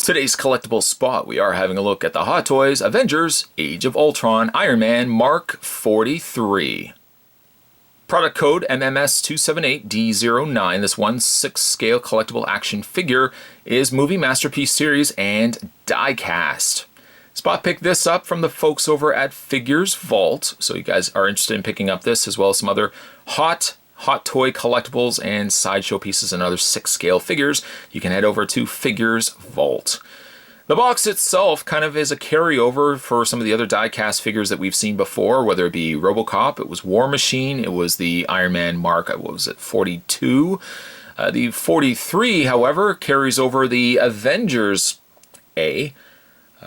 Today's collectible spot, we are having a look at the Hot Toys Avengers Age of Ultron Iron Man Mark 43. Product code MMS278D09. This 1/6 scale collectible action figure is Movie Masterpiece Series and die-cast. Spot picked this up from the folks over at FiguresVault, so you guys are interested in picking up this as well as some other hot toy collectibles and sideshow pieces and other 6 scale figures, you can head over to FiguresVault. The box itself kind of is a carryover for some of the other die-cast figures that we've seen before, whether it be RoboCop, it was War Machine, it was the Iron Man Mark, what was it, 42? The 43, however, carries over the Avengers A.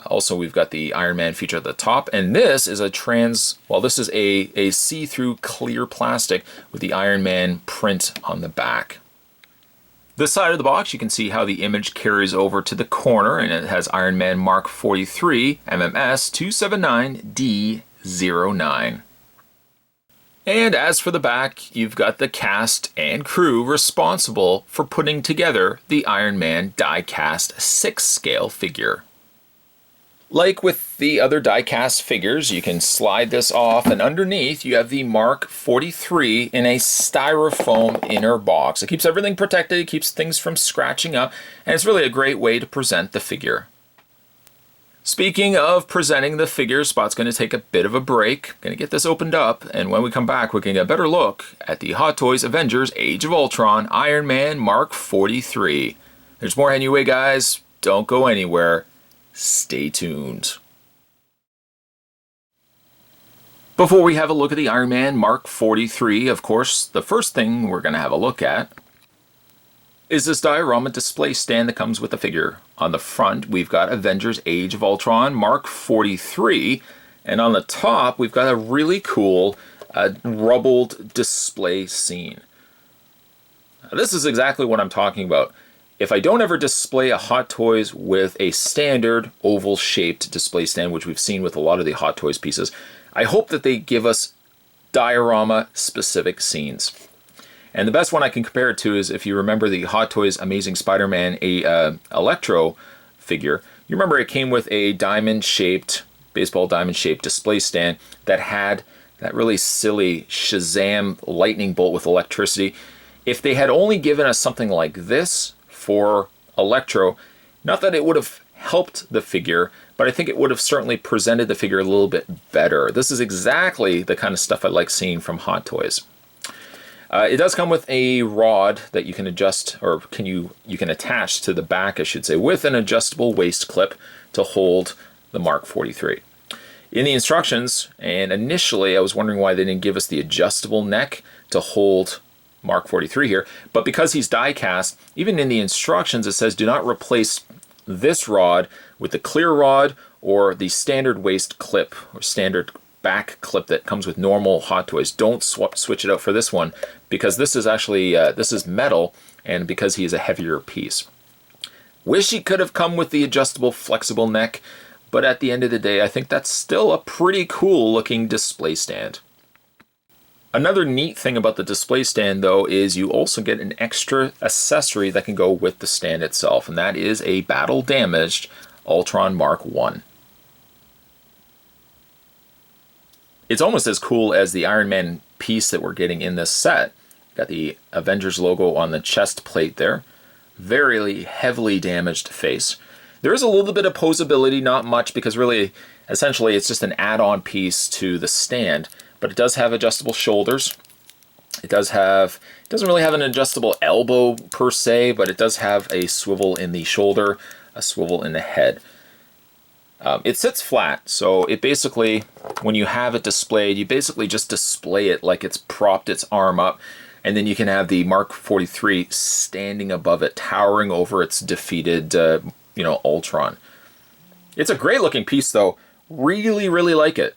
Also, we've got the Iron Man feature at the top, and this is this is a see-through clear plastic with the Iron Man print on the back. This side of the box, you can see how the image carries over to the corner, and it has Iron Man Mark 43 MMS 279D09. And as for the back, you've got the cast and crew responsible for putting together the Iron Man die-cast 6 scale figure. Like with the other die-cast figures, you can slide this off, and underneath you have the Mark 43 in a styrofoam inner box. It keeps everything protected, it keeps things from scratching up, and it's really a great way to present the figure. Speaking of presenting the figure, Spot's going to take a bit of a break. Going to get this opened up, and when we come back, we can get a better look at the Hot Toys Avengers Age of Ultron Iron Man Mark 43. There's more heading your way, guys. Don't go anywhere. Stay tuned. Before we have a look at the Iron Man Mark 43, of course, the first thing we're going to have a look at is this diorama display stand that comes with the figure. On the front, we've got Avengers Age of Ultron Mark 43, and on the top, we've got a really cool rubbled display scene. Now, this is exactly what I'm talking about. If I don't ever display a Hot Toys with a standard oval-shaped display stand, which we've seen with a lot of the Hot Toys pieces, I hope that they give us diorama-specific scenes. And the best one I can compare it to is if you remember the Hot Toys Amazing Spider-Man Electro figure. You remember it came with a diamond-shaped, baseball diamond-shaped display stand that had that really silly Shazam lightning bolt with electricity. If they had only given us something like this for Electro, not that it would have helped the figure, but I think it would have certainly presented the figure a little bit better. This is exactly the kind of stuff I like seeing from Hot Toys. It does come with a rod that you can adjust, or you can attach to the back, I should say, with an adjustable waist clip to hold the Mark 43. In the instructions, and initially I was wondering why they didn't give us the adjustable neck to hold Mark 43 here, but because he's die-cast, even in the instructions it says do not replace this rod with the clear rod or the standard waist clip or standard back clip that comes with normal Hot Toys. Don't switch it out for this one, because this is actually this is metal, and because he is a heavier piece. Wish he could have come with the adjustable flexible neck, but at the end of the day I think that's still a pretty cool looking display stand. Another neat thing about the display stand, though, is you also get an extra accessory that can go with the stand itself, and that is a battle-damaged Ultron Mark 1. It's almost as cool as the Iron Man piece that we're getting in this set. Got the Avengers logo on the chest plate there. Very heavily damaged face. There is a little bit of posability, not much, because really, essentially, it's just an add-on piece to the stand. But it does have adjustable shoulders. It doesn't really have an adjustable elbow per se, but it does have a swivel in the shoulder, a swivel in the head. It sits flat, so it basically, when you have it displayed, you basically just display it like it's propped its arm up, and then you can have the Mark 43 standing above it, towering over its defeated, Ultron. It's a great looking piece, though. Really, really like it.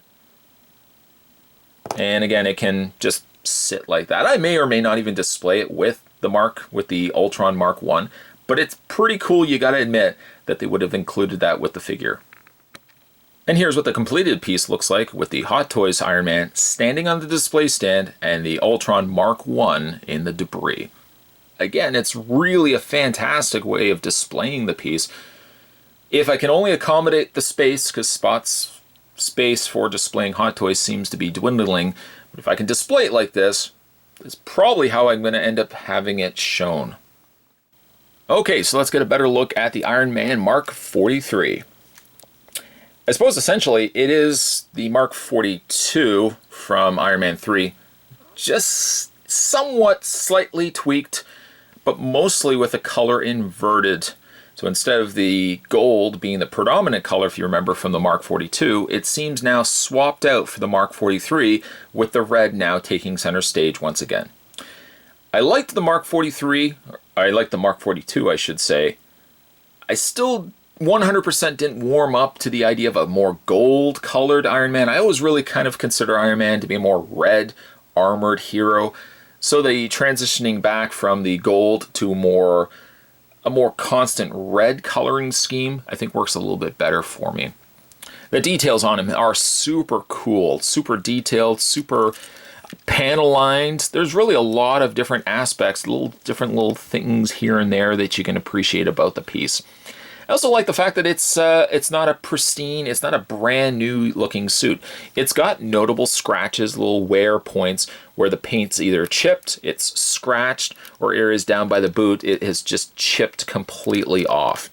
And again, it can just sit like that. I may or may not even display it with the Ultron Mark 1, but it's pretty cool, you gotta admit, that they would have included that with the figure. And here's what the completed piece looks like with the Hot Toys Iron Man standing on the display stand and the Ultron Mark 1 in the debris. Again, it's really a fantastic way of displaying the piece. If I can only accommodate the space, because Spot's space for displaying Hot Toys seems to be dwindling, but if I can display it like this, it's probably how I'm going to end up having it shown. Okay, so let's get a better look at the Iron Man Mark 43. I suppose essentially it is the Mark 42 from Iron Man 3, just somewhat slightly tweaked, but mostly with the color inverted. So instead of the gold being the predominant color, if you remember from the Mark 42, it seems now swapped out for the Mark 43, with the red now taking center stage once again. I liked the Mark 43, I liked the Mark 42, I should say. I still 100% didn't warm up to the idea of a more gold-colored Iron Man. I always really kind of consider Iron Man to be a more red, armored hero. So the transitioning back from the gold to a more constant red coloring scheme, I think works a little bit better for me. The details on him are super cool, super detailed, super panel lined. There's really a lot of different aspects, different little things here and there that you can appreciate about the piece. I also like the fact that it's not a pristine, it's not a brand new looking suit. It's got notable scratches, little wear points where the paint's either chipped, it's scratched, or areas down by the boot, it has just chipped completely off.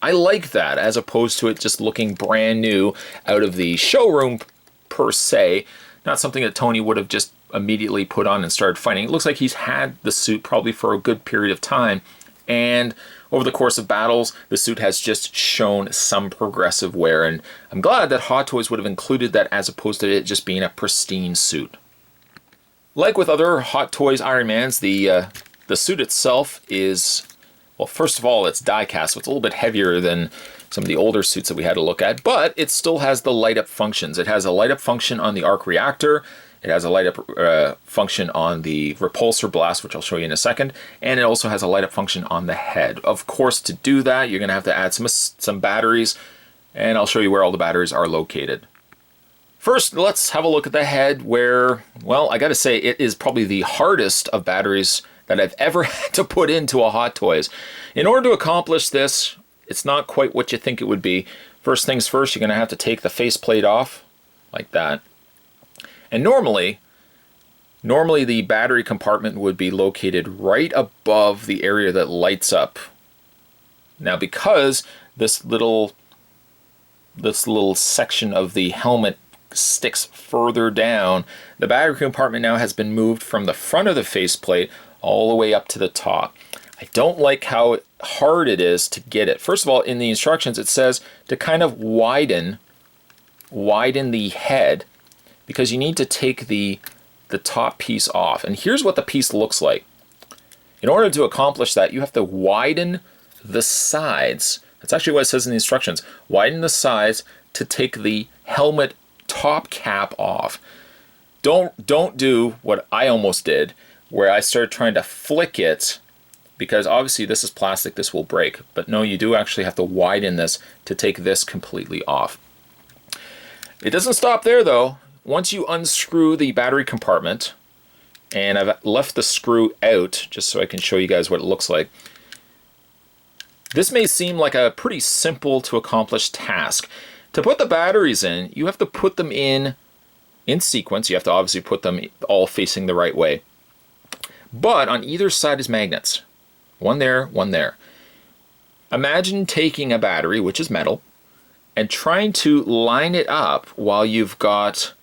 I like that, as opposed to it just looking brand new out of the showroom per se. Not something that Tony would have just immediately put on and started fighting. It looks like he's had the suit probably for a good period of time, and over the course of battles, the suit has just shown some progressive wear, and I'm glad that Hot Toys would have included that as opposed to it just being a pristine suit. Like with other Hot Toys Iron Mans, the suit itself is, well, first of all, it's die-cast, so it's a little bit heavier than some of the older suits that we had to look at, but it still has the light-up functions. It has a light-up function on the arc reactor, it has a light-up function on the repulsor blast, which I'll show you in a second, and it also has a light-up function on the head. Of course, to do that, you're going to have to add some batteries, and I'll show you where all the batteries are located. First, let's have a look at the head where, well, I got to say, it is probably the hardest of batteries that I've ever had to put into a Hot Toys. In order to accomplish this, it's not quite what you think it would be. First things first, you're going to have to take the faceplate off, like that. And normally the battery compartment would be located right above the area that lights up. Now, because this little section of the helmet sticks further down, the battery compartment now has been moved from the front of the faceplate all the way up to the top. I don't like how hard it is to get it. First of all, in the instructions it says to kind of widen the head, because you need to take the top piece off. And here's what the piece looks like. In order to accomplish that, you have to widen the sides. That's actually what it says in the instructions. Widen the sides to take the helmet top cap off. Don't do what I almost did, where I started trying to flick it, because obviously this is plastic, this will break. But no, you do actually have to widen this to take this completely off. It doesn't stop there though. Once you unscrew the battery compartment, and I've left the screw out just so I can show you guys what it looks like. This may seem like a pretty simple to accomplish task. To put the batteries in, you have to put them in sequence. You have to obviously put them all facing the right way. But on either side is magnets. One there, one there. Imagine taking a battery, which is metal, and trying to line it up while you've got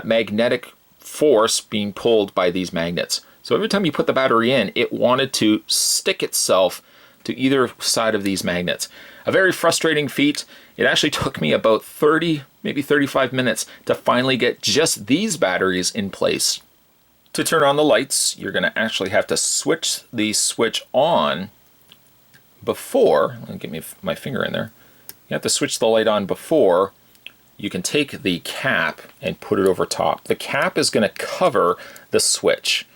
magnetic force being pulled by these magnets. So every time you put the battery in, it wanted to stick itself to either side of these magnets. A very frustrating feat. It actually took me about 30, maybe 35 minutes to finally get just these batteries in place. To turn on the lights, you're going to actually have to switch the switch on before, let me get my finger in there. You have to switch the light on before you can take the cap and put it over top. The cap is going to cover the switch.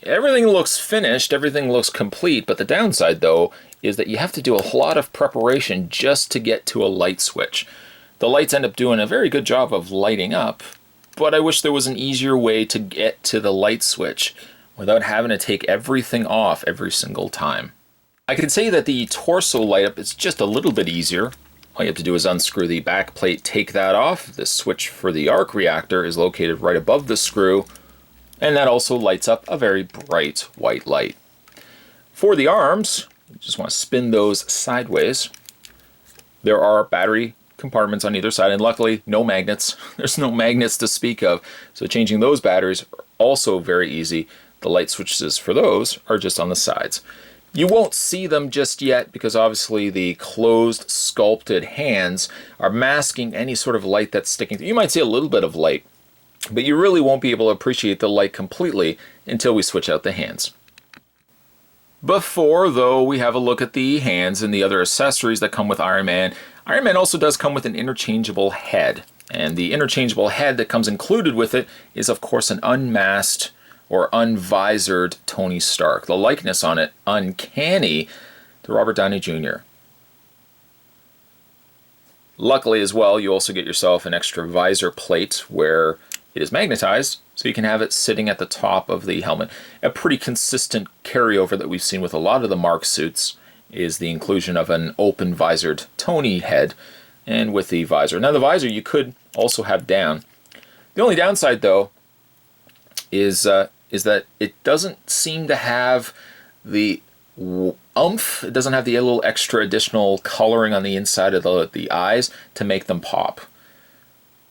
Everything looks finished, everything looks complete, but the downside though is that you have to do a lot of preparation just to get to a light switch. The lights end up doing a very good job of lighting up, but I wish there was an easier way to get to the light switch. without having to take everything off every single time. I can say that the torso light up is just a little bit easier. All you have to do is unscrew the back plate, take that off. The switch for the arc reactor is located right above the screw, and that also lights up a very bright white light. For the arms, you just want to spin those sideways. There are battery compartments on either side, and luckily no magnets. There's no magnets to speak of, so changing those batteries are also very easy. The light switches for those are just on the sides. You won't see them just yet because obviously the closed sculpted hands are masking any sort of light that's sticking through. You might see a little bit of light, but you really won't be able to appreciate the light completely until we switch out the hands. Before, though, we have a look at the hands and the other accessories that come with Iron Man. Iron Man also does come with an interchangeable head, and the interchangeable head that comes included with it is, of course, an unmasked or unvisored Tony Stark. The likeness on it, uncanny to Robert Downey Jr. Luckily as well, you also get yourself an extra visor plate where it is magnetized, so you can have it sitting at the top of the helmet. A pretty consistent carryover that we've seen with a lot of the Mark suits is the inclusion of an open visored Tony head and with the visor. Now the visor you could also have down. The only downside though is that it doesn't seem to have the oomph. It doesn't have the little extra additional coloring on the inside of the eyes to make them pop.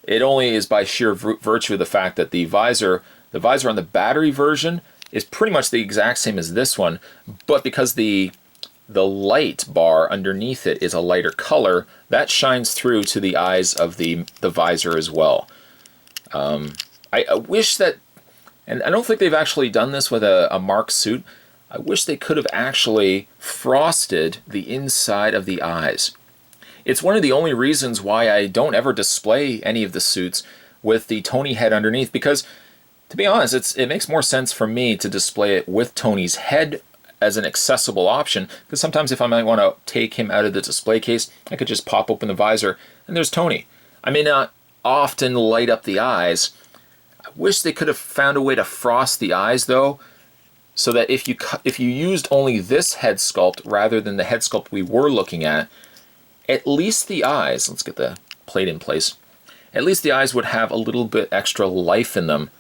It only is by sheer virtue of the fact that the visor on the battery version is pretty much the exact same as this one, but because the light bar underneath it is a lighter color, that shines through to the eyes of the visor as well. I wish that, and I don't think they've actually done this with a Mark suit, I wish they could have actually frosted the inside of the eyes. It's one of the only reasons why I don't ever display any of the suits with the Tony head underneath, because to be honest, it makes more sense for me to display it with Tony's head as an accessible option, because sometimes if I might want to take him out of the display case, I could just pop open the visor and there's Tony. I may not often light up the eyes. I wish they could have found a way to frost the eyes though, so that if you used only this head sculpt rather than the head sculpt we were looking at least the eyes, let's get the plate in place, at least the eyes would have a little bit extra life in them,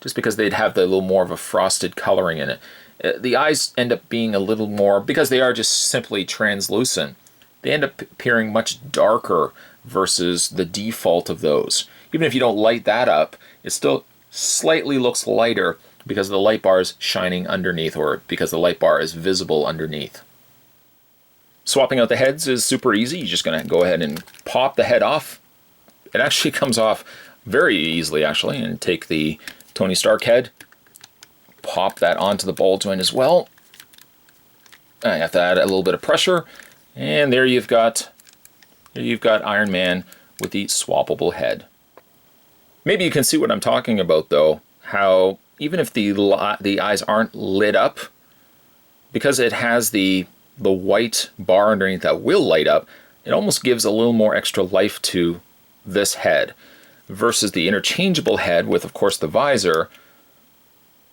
just because they'd have the little more of a frosted coloring in it. The eyes end up being a little more, because they are just simply translucent, they end up appearing much darker versus the default of those. Even if you don't light that up, it still slightly looks lighter because the light bar is shining underneath, or because the light bar is visible underneath. Swapping out the heads is super easy. You're just going to go ahead and pop the head off. It actually comes off very easily, actually, and take the Tony Stark head, pop that onto the ball joint as well. I have to add a little bit of pressure, and there you've got Iron Man with the swappable head. Maybe you can see what I'm talking about, though, how even if the eyes aren't lit up, because it has the white bar underneath that will light up, it almost gives a little more extra life to this head versus the interchangeable head with, of course, the visor.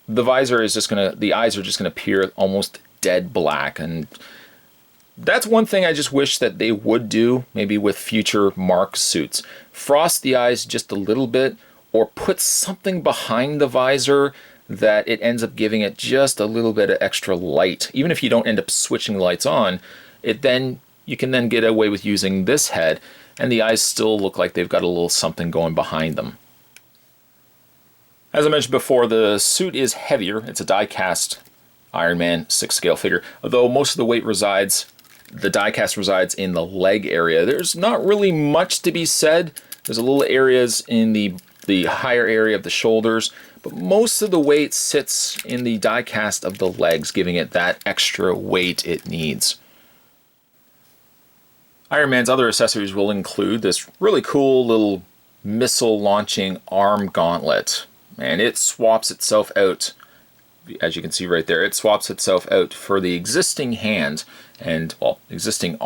The visor is just the eyes are just gonna appear almost dead black, and that's one thing I just wish that they would do, maybe with future Mark suits. Frost the eyes just a little bit, or put something behind the visor that it ends up giving it just a little bit of extra light. Even if you don't end up switching the lights on, you can then get away with using this head, and the eyes still look like they've got a little something going behind them. As I mentioned before, the suit is heavier. It's a die-cast Iron Man 6-scale figure, although most of the weight the die-cast resides in the leg area. There's not really much to be said. There's a little areas in the higher area of the shoulders, but most of the weight sits in the die cast of the legs, giving it that extra weight it needs. Iron Man's other accessories will include this really cool little missile launching arm gauntlet, and it swaps itself out, as you can see right there, it swaps itself out for the existing hand and, well, existing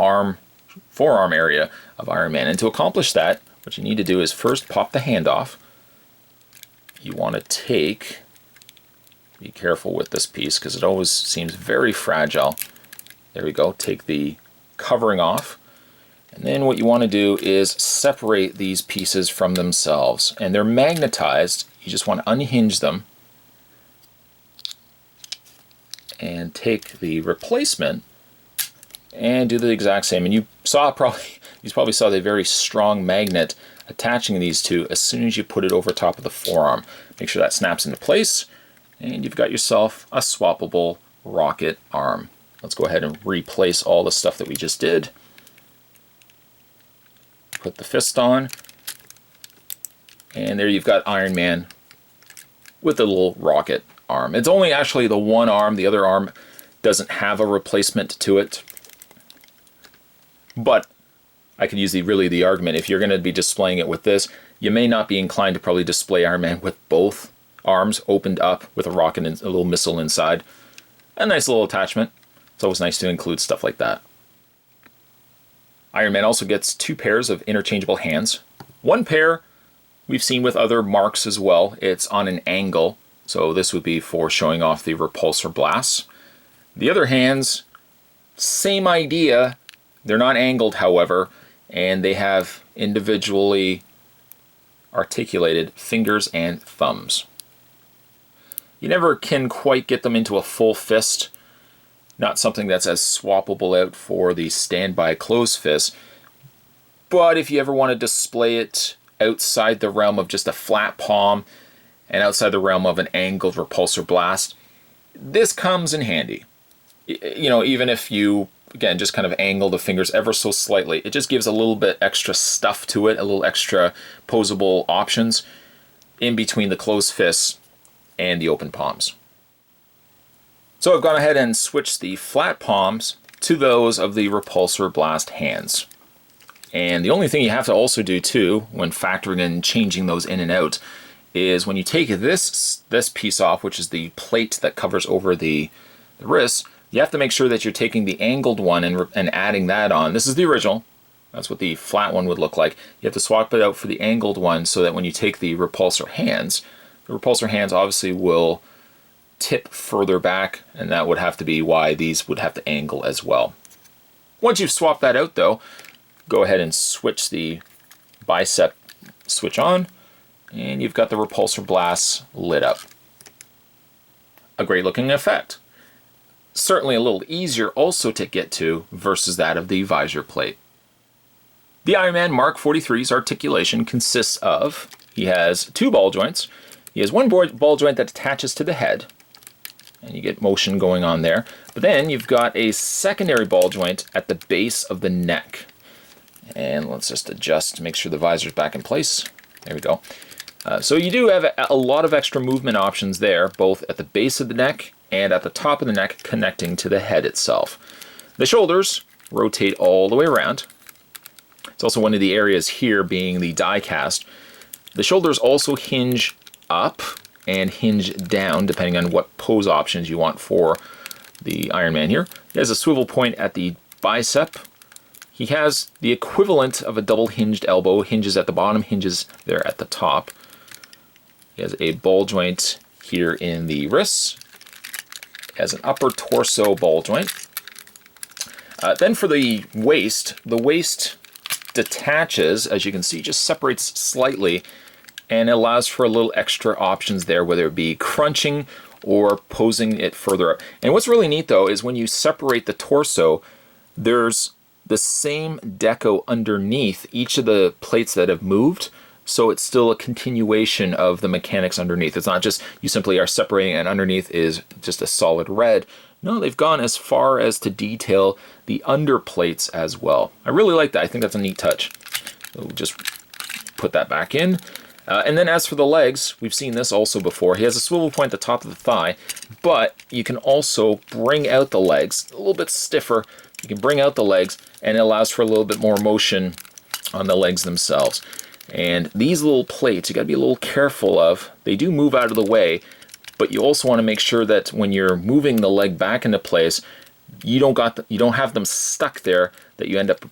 forearm area of Iron Man. And to accomplish that, what you need to do is first pop the hand off. You want to take Be careful with this piece because it always seems very fragile. There we go. Take the covering off. And then what you want to do is separate these pieces from themselves. And they're magnetized. You just want to unhinge them and take the replacement and do the exact same. And you probably saw the very strong magnet attaching these two as soon as you put it over top of the forearm. Make sure that snaps into place, and you've got yourself a swappable rocket arm. Let's go ahead and replace all the stuff that we just did. Put the fist on, and there you've got Iron Man with a little rocket arm. It's only actually the one arm. The other arm doesn't have a replacement to it. But I could use the argument, if you're going to be displaying it with this, you may not be inclined to probably display Iron Man with both arms opened up with a rocket and a little missile inside. A nice little attachment. It's always nice to include stuff like that. Iron Man also gets 2 pairs of interchangeable hands. One pair we've seen with other marks as well. It's on an angle, so this would be for showing off the repulsor blasts. The other hands, same idea. They're not angled, however, and they have individually articulated fingers and thumbs. You never can quite get them into a full fist. Not something that's as swappable out for the standby closed fist. But if you ever want to display it outside the realm of just a flat palm and outside the realm of an angled repulsor blast, this comes in handy. You know, even if you, again, just kind of angle the fingers ever so slightly, it just gives a little bit extra stuff to it, a little extra posable options in between the closed fists and the open palms. So I've gone ahead and switched the flat palms to those of the repulsor blast hands. And the only thing you have to also do too, when factoring in changing those in and out, is when you take this piece off, which is the plate that covers over the wrist, you have to make sure that you're taking the angled one and adding that on. This is the original. That's what the flat one would look like. You have to swap it out for the angled one so that when you take the repulsor hands obviously will tip further back, and that would have to be why these would have to angle as well. Once you've swapped that out though, go ahead and switch the bicep switch on, and you've got the repulsor blasts lit up. A great looking effect. Certainly a little easier also to get to versus that of the visor plate. The Iron Man Mark 43's articulation consists of, he has 2 ball joints. He has one ball joint that attaches to the head, and you get motion going on there. But then you've got a secondary ball joint at the base of the neck. And let's just adjust to make sure the visor's back in place. There we go. So you do have a lot of extra movement options there, both at the base of the neck and at the top of the neck connecting to the head itself. The shoulders rotate all the way around. It's also one of the areas here being the die cast. The shoulders also hinge up and hinge down depending on what pose options you want for the Iron Man here. He has a swivel point at the bicep. He has the equivalent of a double hinged elbow, hinges at the bottom, hinges there at the top. He has a ball joint here in the wrists. He has an upper torso ball joint. Then for the waist detaches, as you can see, just separates slightly, and it allows for a little extra options there, whether it be crunching or posing it further up. And what's really neat though is when you separate the torso, there's the same deco underneath each of the plates that have moved, so it's still a continuation of the mechanics underneath. It's not just you simply are separating and underneath is just a solid red. No, they've gone as far as to detail the under plates as well. I really like that. I think that's a neat touch. So we'll just put that back in. And then as for the legs, we've seen this also before. He has a swivel point at the top of the thigh, but you can also bring out the legs a little bit stiffer. You can bring out the legs, and it allows for a little bit more motion on the legs themselves. And these little plates, you got to be a little careful of. They do move out of the way, but you also want to make sure that when you're moving the leg back into place, you don't have them stuck there, that you end up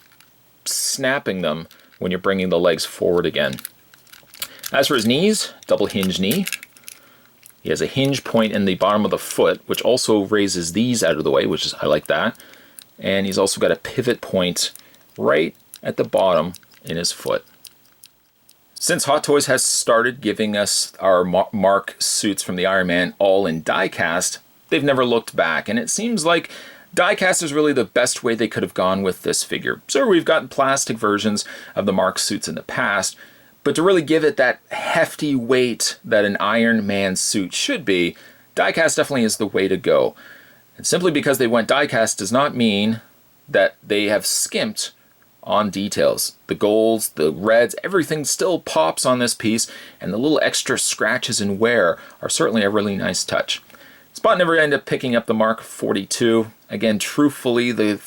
snapping them when you're bringing the legs forward again. As for his knees, double hinge knee. He has a hinge point in the bottom of the foot, which also raises these out of the way, which is, I like that. And he's also got a pivot point right at the bottom in his foot. Since Hot Toys has started giving us our Mark suits from the Iron Man all in die-cast, they've never looked back, and it seems like die-cast is really the best way they could have gone with this figure. Sure, we've gotten plastic versions of the Mark suits in the past, but to really give it that hefty weight that an Iron Man suit should be, die-cast definitely is the way to go. And simply because they went die-cast does not mean that they have skimped on details. The golds, the reds, everything still pops on this piece, and the little extra scratches and wear are certainly a really nice touch. Spot never ended up picking up the Mark 42. Again, truthfully, the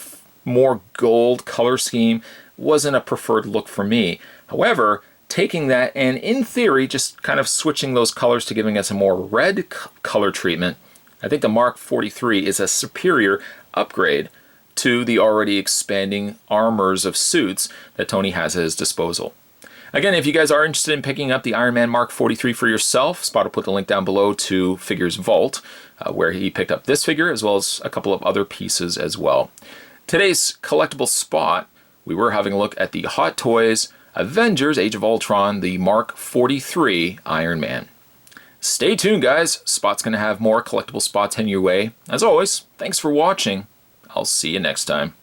more gold color scheme wasn't a preferred look for me. However, taking that and in theory just kind of switching those colors to giving us a more red color treatment, I think the Mark 43 is a superior upgrade to the already expanding armors of suits that Tony has at his disposal. Again, if you guys are interested in picking up the Iron Man Mark 43 for yourself, Spot will put the link down below to FiguresVault, where he picked up this figure as well as a couple of other pieces as well. Today's collectible spot, we were having a look at the Hot Toys Avengers Age of Ultron, the Mark 43 Iron Man. Stay tuned, guys. Spot's going to have more collectible spots heading your way. As always, thanks for watching. I'll see you next time.